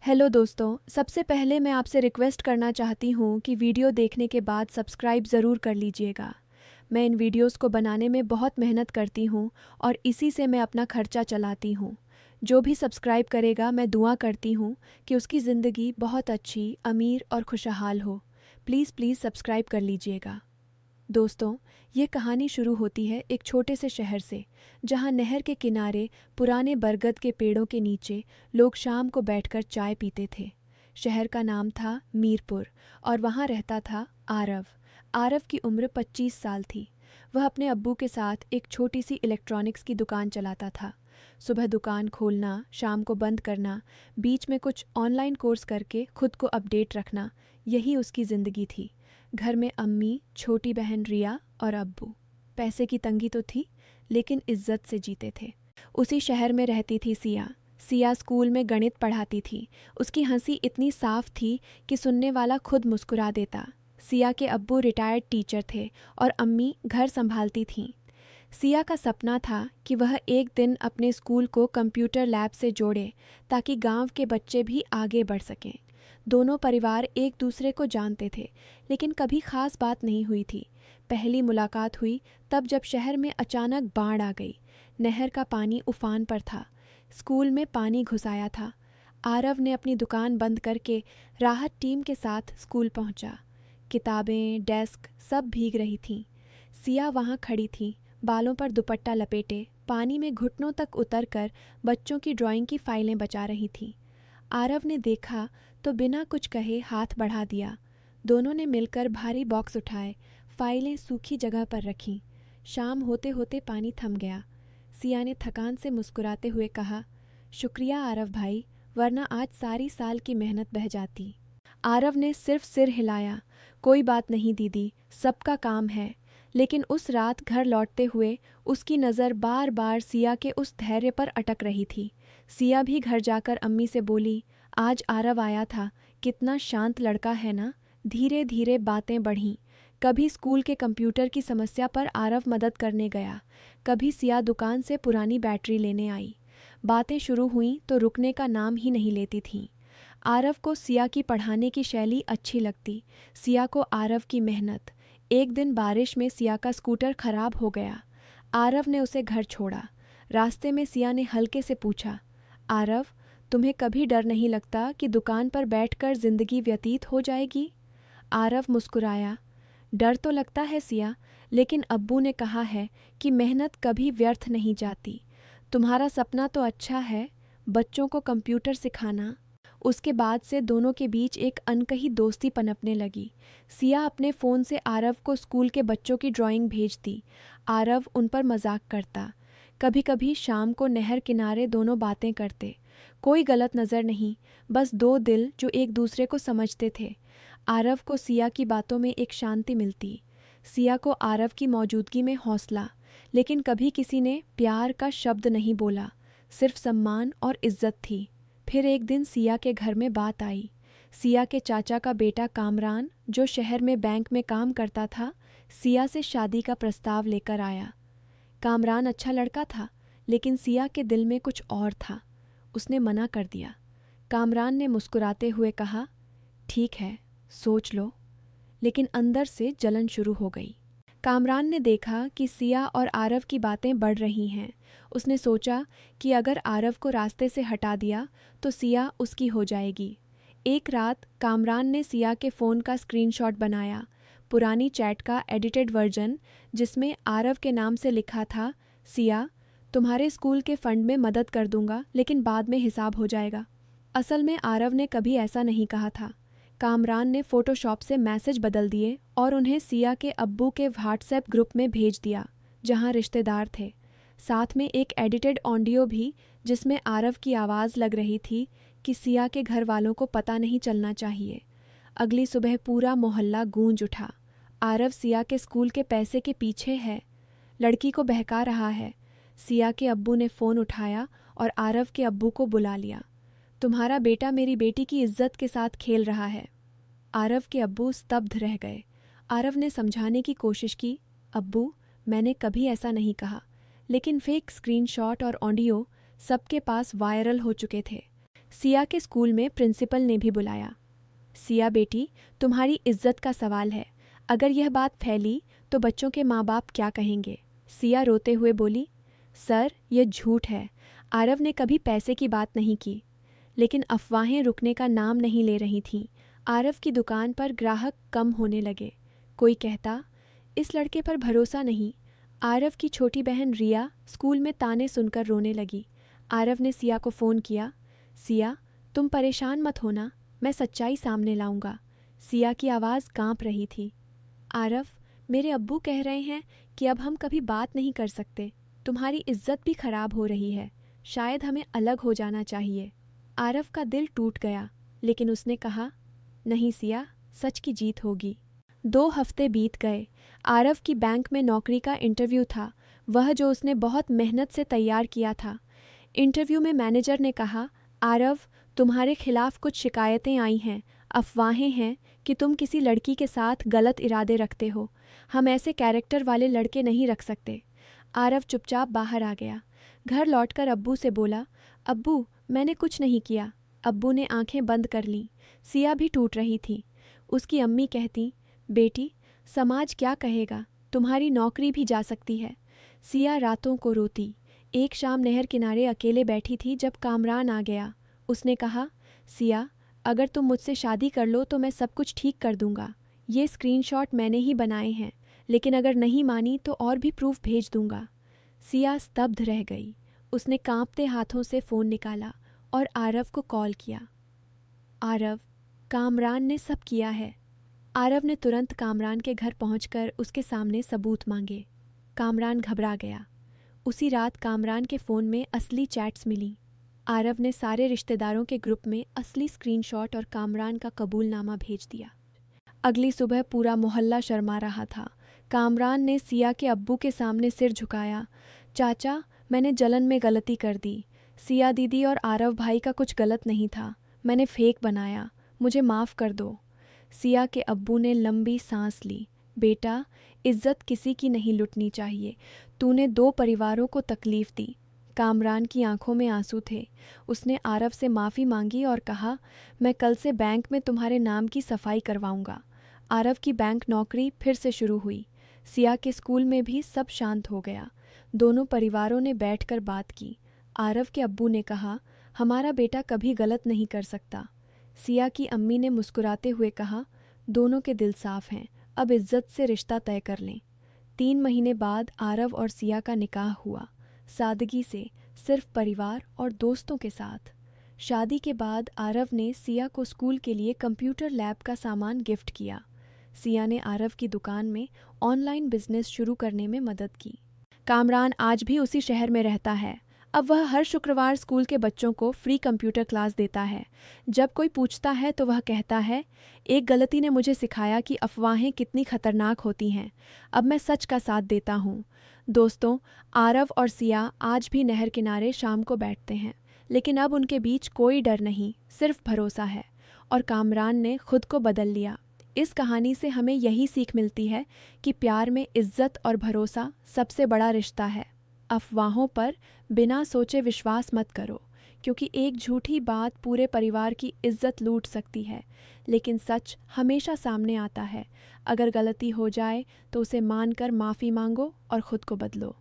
Hello दोस्तों, सबसे पहले मैं आपसे रिक्वेस्ट करना चाहती हूँ कि वीडियो देखने के बाद सब्सक्राइब ज़रूर कर लीजिएगा। मैं इन वीडियोस को बनाने में बहुत मेहनत करती हूँ और इसी से मैं अपना खर्चा चलाती हूँ। जो भी सब्सक्राइब करेगा मैं दुआ करती हूँ कि उसकी ज़िंदगी बहुत अच्छी, अमीर और खुशहाल हो। प्लीज़ प्लीज़ सब्सक्राइब कर लीजिएगा। दोस्तों, ये कहानी शुरू होती है एक छोटे से शहर से, जहाँ नहर के किनारे पुराने बरगद के पेड़ों के नीचे लोग शाम को बैठकर चाय पीते थे। शहर का नाम था मीरपुर और वहाँ रहता था आरव। आरव की उम्र 25 साल थी। वह अपने अब्बू के साथ एक छोटी सी इलेक्ट्रॉनिक्स की दुकान चलाता था। सुबह दुकान खोलना, शाम को बंद करना, बीच में कुछ ऑनलाइन कोर्स करके खुद को अपडेट रखना, यही उसकी ज़िंदगी थी। घर में अम्मी, छोटी बहन रिया और अब्बू। पैसे की तंगी तो थी, लेकिन इज्जत से जीते थे। उसी शहर में रहती थी सिया। सिया स्कूल में गणित पढ़ाती थी। उसकी हंसी इतनी साफ थी कि सुनने वाला खुद मुस्कुरा देता। सिया के अब्बू रिटायर्ड टीचर थे और अम्मी घर संभालती थीं। सिया का सपना था कि वह एक दिन अपने स्कूल को कंप्यूटर लैब से जोड़े ताकि गांव के बच्चे भी आगे बढ़ सकें। दोनों परिवार एक दूसरे को जानते थे, लेकिन कभी खास बात नहीं हुई थी। पहली मुलाकात हुई तब जब शहर में अचानक बाढ़ आ गई। नहर का पानी उफान पर था। स्कूल में पानी घुस आया था। आरव ने अपनी दुकान बंद करके राहत टीम के साथ स्कूल पहुंचा। किताबें, डेस्क सब भीग रही थीं। सिया वहां खड़ी थी, बालों पर दुपट्टा लपेटे, पानी में घुटनों तक उतरकर बच्चों की ड्राइंग की फाइलें बचा रही थी। आरव ने देखा तो बिना कुछ कहे हाथ बढ़ा दिया। दोनों ने मिलकर भारी बॉक्स उठाए, फाइलें सूखी जगह पर रखीं। शाम होते होते पानी थम गया। सिया ने थकान से मुस्कुराते हुए कहा, शुक्रिया आरव भाई, वरना आज सारी साल की मेहनत बह जाती। आरव ने सिर्फ सिर हिलाया, कोई बात नहीं दीदी, सबका काम है। लेकिन उस रात घर लौटते हुए उसकी नज़र बार बार सिया के उस धैर्य पर अटक रही थी। सिया भी घर जाकर अम्मी से बोली, आज आरव आया था, कितना शांत लड़का है ना। धीरे धीरे बातें बढ़ीं। कभी स्कूल के कंप्यूटर की समस्या पर आरव मदद करने गया, कभी सिया दुकान से पुरानी बैटरी लेने आई। बातें शुरू हुईं तो रुकने का नाम ही नहीं लेती थीं। आरव को सिया की पढ़ाने की शैली अच्छी लगती, सिया को आरव की मेहनत। एक दिन बारिश में सिया का स्कूटर खराब हो गया। आरव ने उसे घर छोड़ा। रास्ते में सिया ने हल्के से पूछा, आरव, तुम्हें कभी डर नहीं लगता कि दुकान पर बैठकर जिंदगी व्यतीत हो जाएगी? आरव मुस्कुराया, डर तो लगता है सिया, लेकिन अब्बू ने कहा है कि मेहनत कभी व्यर्थ नहीं जाती। तुम्हारा सपना तो अच्छा है, बच्चों को कंप्यूटर सिखाना। उसके बाद से दोनों के बीच एक अनकही दोस्ती पनपने लगी। सिया अपने फ़ोन से आरव को स्कूल के बच्चों की ड्राइंग भेजती। आरव उन पर मजाक करता। कभी कभी शाम को नहर किनारे दोनों बातें करते। कोई गलत नज़र नहीं, बस दो दिल जो एक दूसरे को समझते थे। आरव को सिया की बातों में एक शांति मिलती, सिया को आरव की मौजूदगी में हौसला। लेकिन कभी किसी ने प्यार का शब्द नहीं बोला, सिर्फ सम्मान और इज्जत थी। फिर एक दिन सिया के घर में बात आई। सिया के चाचा का बेटा कामरान, जो शहर में बैंक में काम करता था, सिया से शादी का प्रस्ताव लेकर आया। कामरान अच्छा लड़का था, लेकिन सिया के दिल में कुछ और था। उसने मना कर दिया। कामरान ने मुस्कुराते हुए कहा, ठीक है, सोच लो। लेकिन अंदर से जलन शुरू हो गई। कामरान ने देखा कि सिया और आरव की बातें बढ़ रही हैं। उसने सोचा कि अगर आरव को रास्ते से हटा दिया तो सिया उसकी हो जाएगी। एक रात कामरान ने सिया के फ़ोन का स्क्रीनशॉट बनाया, पुरानी चैट का एडिटेड वर्जन, जिसमें आरव के नाम से लिखा था, सिया, तुम्हारे स्कूल के फंड में मदद कर दूंगा, लेकिन बाद में हिसाब हो जाएगा। असल में आरव ने कभी ऐसा नहीं कहा था। कामरान ने फ़ोटोशॉप से मैसेज बदल दिए और उन्हें सिया के अब्बू के व्हाट्सएप ग्रुप में भेज दिया, जहां रिश्तेदार थे। साथ में एक एडिटेड ऑडियो भी, जिसमें आरव की आवाज़ लग रही थी कि सिया के घर वालों को पता नहीं चलना चाहिए। अगली सुबह पूरा मोहल्ला गूंज उठा। आरव सिया के स्कूल के पैसे के पीछे है, लड़की को बहका रहा है। सिया के अब्बू ने फ़ोन उठाया और आरव के अब्बू को बुला लिया। तुम्हारा बेटा मेरी बेटी की इज्जत के साथ खेल रहा है। आरव के अब्बू स्तब्ध रह गए। आरव ने समझाने की कोशिश की, अब्बू, मैंने कभी ऐसा नहीं कहा। लेकिन फेक स्क्रीनशॉट और ऑडियो सबके पास वायरल हो चुके थे। सिया के स्कूल में प्रिंसिपल ने भी बुलाया। सिया बेटी, तुम्हारी इज्जत का सवाल है। अगर यह बात फैली तो बच्चों के माँ बाप क्या कहेंगे? सिया रोते हुए बोली, सर यह झूठ है। आरव ने कभी पैसे की बात नहीं की। लेकिन अफवाहें रुकने का नाम नहीं ले रही थीं। आरव की दुकान पर ग्राहक कम होने लगे। कोई कहता, इस लड़के पर भरोसा नहीं। आरव की छोटी बहन रिया स्कूल में ताने सुनकर रोने लगी। आरव ने सिया को फ़ोन किया। सिया, तुम परेशान मत होना, मैं सच्चाई सामने लाऊंगा। सिया की आवाज़ कांप रही थी। आरव, मेरे अब्बू कह रहे हैं कि अब हम कभी बात नहीं कर सकते। तुम्हारी इज्जत भी खराब हो रही है। शायद हमें अलग हो जाना चाहिए। आरव का दिल टूट गया, लेकिन उसने कहा, नहीं सिया, सच की जीत होगी। 2 हफ्ते बीत गए। आरव की बैंक में नौकरी का इंटरव्यू था, वह जो उसने बहुत मेहनत से तैयार किया था। इंटरव्यू में मैनेजर ने कहा, आरव, तुम्हारे खिलाफ कुछ शिकायतें आई हैं। अफवाहें हैं कि तुम किसी लड़की के साथ गलत इरादे रखते हो। हम ऐसे कैरेक्टर वाले लड़के नहीं रख सकते। आरव चुपचाप बाहर आ गया। घर लौटकर अब्बू से बोला, अब्बू, मैंने कुछ नहीं किया। अब्बू ने आंखें बंद कर लीं। सिया भी टूट रही थी। उसकी अम्मी कहती, बेटी, समाज क्या कहेगा? तुम्हारी नौकरी भी जा सकती है। सिया रातों को रोती। एक शाम नहर किनारे अकेले बैठी थी जब कामरान आ गया। उसने कहा, सिया, अगर तुम मुझसे शादी कर लो तो मैं सब कुछ ठीक कर दूंगा। ये स्क्रीनशॉट मैंने ही बनाए हैं, लेकिन अगर नहीं मानी तो और भी प्रूफ भेज दूंगा। सिया स्तब्ध रह गई। उसने कांपते हाथों से फ़ोन निकाला और आरव को कॉल किया। आरव, कामरान ने सब किया है। आरव ने तुरंत कामरान के घर पहुंचकर उसके सामने सबूत मांगे। कामरान घबरा गया। उसी रात कामरान के फ़ोन में असली चैट्स मिली। आरव ने सारे रिश्तेदारों के ग्रुप में असली स्क्रीनशॉट और कामरान का कबूलनामा भेज दिया। अगली सुबह पूरा मोहल्ला शर्मा रहा था। कामरान ने सिया के अब्बू के सामने सिर झुकाया। चाचा, मैंने जलन में गलती कर दी। सिया दीदी और आरव भाई का कुछ गलत नहीं था। मैंने फेक बनाया, मुझे माफ़ कर दो। सिया के अब्बू ने लंबी सांस ली। बेटा, इज्जत किसी की नहीं लुटनी चाहिए। तूने 2 परिवारों को तकलीफ़ दी। कामरान की आंखों में आंसू थे। उसने आरव से माफ़ी मांगी और कहा, मैं कल से बैंक में तुम्हारे नाम की सफाई करवाऊंगा। आरव की बैंक नौकरी फिर से शुरू हुई। सिया के स्कूल में भी सब शांत हो गया। दोनों परिवारों ने बैठकर बात की। आरव के अब्बू ने कहा, हमारा बेटा कभी गलत नहीं कर सकता। सिया की अम्मी ने मुस्कुराते हुए कहा, दोनों के दिल साफ हैं, अब इज्जत से रिश्ता तय कर लें। 3 महीने बाद आरव और सिया का निकाह हुआ, सादगी से, सिर्फ परिवार और दोस्तों के साथ। शादी के बाद आरव ने सिया को स्कूल के लिए कंप्यूटर लैब का सामान गिफ्ट किया। सिया ने आरव की दुकान में ऑनलाइन बिजनेस शुरू करने में मदद की। कामरान आज भी उसी शहर में रहता है। अब वह हर शुक्रवार स्कूल के बच्चों को फ्री कंप्यूटर क्लास देता है। जब कोई पूछता है तो वह कहता है, एक गलती ने मुझे सिखाया कि अफवाहें कितनी खतरनाक होती हैं। अब मैं सच का साथ देता हूँ। दोस्तों, आरव और सिया आज भी नहर किनारे शाम को बैठते हैं, लेकिन अब उनके बीच कोई डर नहीं, सिर्फ भरोसा है। और कामरान ने खुद को बदल लिया। इस कहानी से हमें यही सीख मिलती है कि प्यार में इज्जत और भरोसा सबसे बड़ा रिश्ता है। अफवाहों पर बिना सोचे विश्वास मत करो, क्योंकि एक झूठी बात पूरे परिवार की इज्जत लूट सकती है। लेकिन सच हमेशा सामने आता है। अगर गलती हो जाए तो उसे मानकर माफ़ी मांगो और ख़ुद को बदलो,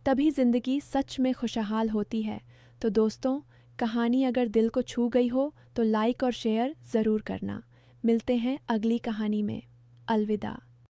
तभी ज़िंदगी सच में खुशहाल होती है। तो दोस्तों, कहानी अगर दिल को छू गई हो तो लाइक और शेयर ज़रूर करना। मिलते हैं अगली कहानी में। अलविदा।